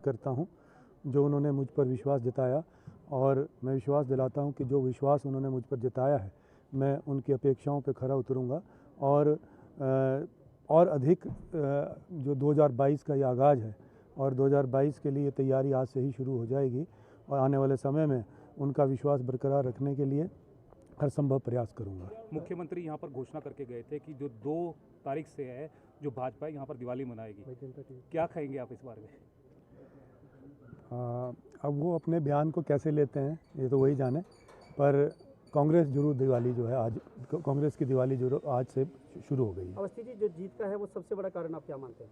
करता हूं, जो उन्होंने मुझ पर विश्वास जताया, और मैं विश्वास दिलाता हूं कि जो विश्वास उन्होंने मुझ पर जताया है, मैं उनकी अपेक्षाओं पर खरा उतरूंगा और अधिक जो 2022 का ये आगाज़ है और 2022 के लिए तैयारी आज से ही शुरू हो जाएगी और आने वाले समय में उनका विश्वास बरकरार रखने के लिए हर संभव प्रयास करूंगा। मुख्यमंत्री यहाँ पर घोषणा करके गए थे कि जो 2 तारीख से है जो भाजपा यहाँ पर दिवाली मनाएगी, क्या कहेंगे आप इस बारे में? अब वो अपने बयान को कैसे लेते हैं ये तो वही जाने, पर कांग्रेस जरूर दिवाली जो है आज, कांग्रेस की दिवाली जो आज से शुरू हो गई है। अवस्थी जी, जो जीत का है वो सबसे बड़ा कारण आप क्या मानते हैं?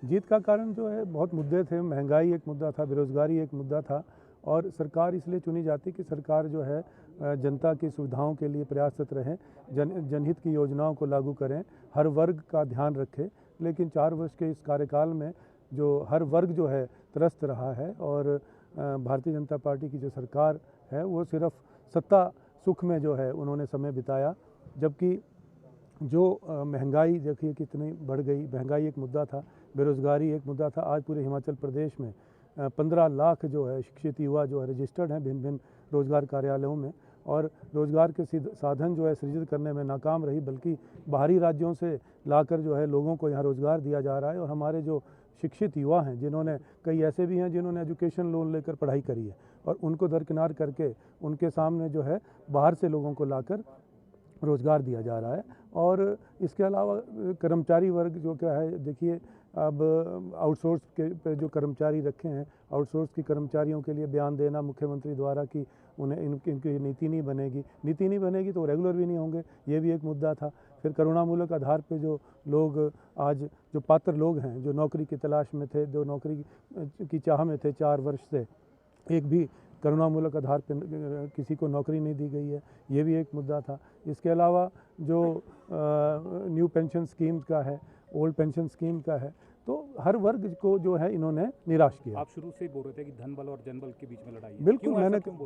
जीत का कारण जो है बहुत मुद्दे थे, महंगाई एक मुद्दा था, बेरोजगारी एक मुद्दा था, और सरकार इसलिए चुनी जाती कि सरकार जो है जनता की सुविधाओं के लिए प्रयासरत रहें, जनहित की योजनाओं को लागू करें, हर वर्ग का ध्यान रखें। लेकिन 4 वर्ष के इस कार्यकाल में जो हर वर्ग जो है त्रस्त रहा है, और भारतीय जनता पार्टी की जो सरकार है वो सिर्फ सत्ता सुख में जो है उन्होंने समय बिताया, जबकि जो महंगाई देखिए कितनी बढ़ गई। महंगाई एक मुद्दा था, बेरोज़गारी एक मुद्दा था। आज पूरे हिमाचल प्रदेश में 15 लाख जो है शिक्षित युवा जो है रजिस्टर्ड हैं भिन्न भिन्न रोज़गार कार्यालयों में, और रोज़गार के साधन जो है सृजित करने में नाकाम रही, बल्कि बाहरी राज्यों से लाकर जो है लोगों को यहाँ रोज़गार दिया जा रहा है। और हमारे जो शिक्षित युवा हैं, जिन्होंने, कई ऐसे भी हैं जिन्होंने एजुकेशन लोन लेकर पढ़ाई करी है, और उनको दरकिनार करके उनके सामने जो है बाहर से लोगों को लाकर रोज़गार दिया जा रहा है। और इसके अलावा कर्मचारी वर्ग जो क्या है, देखिए अब आउटसोर्स के पे जो कर्मचारी रखे हैं, आउटसोर्स की कर्मचारियों के लिए बयान देना मुख्यमंत्री द्वारा कि उन्हें इनकी नीति नहीं बनेगी तो रेगुलर भी नहीं होंगे, ये भी एक मुद्दा था। फिर करुणामूलक आधार पे जो लोग आज, जो पात्र लोग हैं, जो नौकरी की तलाश में थे, जो नौकरी की चाह में थे 4 वर्ष से, एक भी करुणामूलक आधार पर किसी को नौकरी नहीं दी गई है, ये भी एक मुद्दा था। इसके अलावा जो न्यू पेंशन स्कीम का है, ओल्ड पेंशन स्कीम का है, तो हर वर्ग को जो है इन्होंने निराश किया। आप शुरू से ही बोल रहे थे कि धन बल और जनबल के बीच में लड़ाई है। बिल्कुल,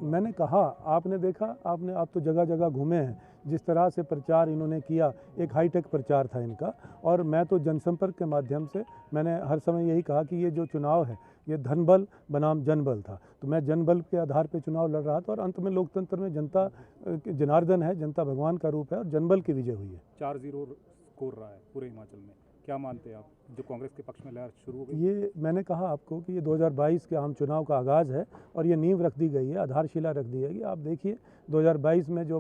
मैंने कहा, आपने देखा, आप तो जगह जगह घूमे हैं, जिस तरह से प्रचार इन्होंने किया, एक हाईटेक प्रचार था इनका। और मैं तो जनसंपर्क के माध्यम से मैंने हर समय यही कहा कि ये जो चुनाव है ये धनबल बनाम जनबल था। तो मैं जनबल के आधार पर चुनाव लड़ रहा था, और अंत में लोकतंत्र में जनता जनार्दन है, जनता भगवान का रूप है, और जनबल की विजय हुई है। 4-0 स्कोर रहा है पूरे हिमाचल में, क्या मानते हैं आप, जो कांग्रेस के पक्ष में लहर शुरू हो गई? ये मैंने कहा आपको कि ये 2022 के आम चुनाव का आगाज़ है, और ये नींव रख दी गई है, आधारशिला रख दी है कि आप देखिए 2022 में जो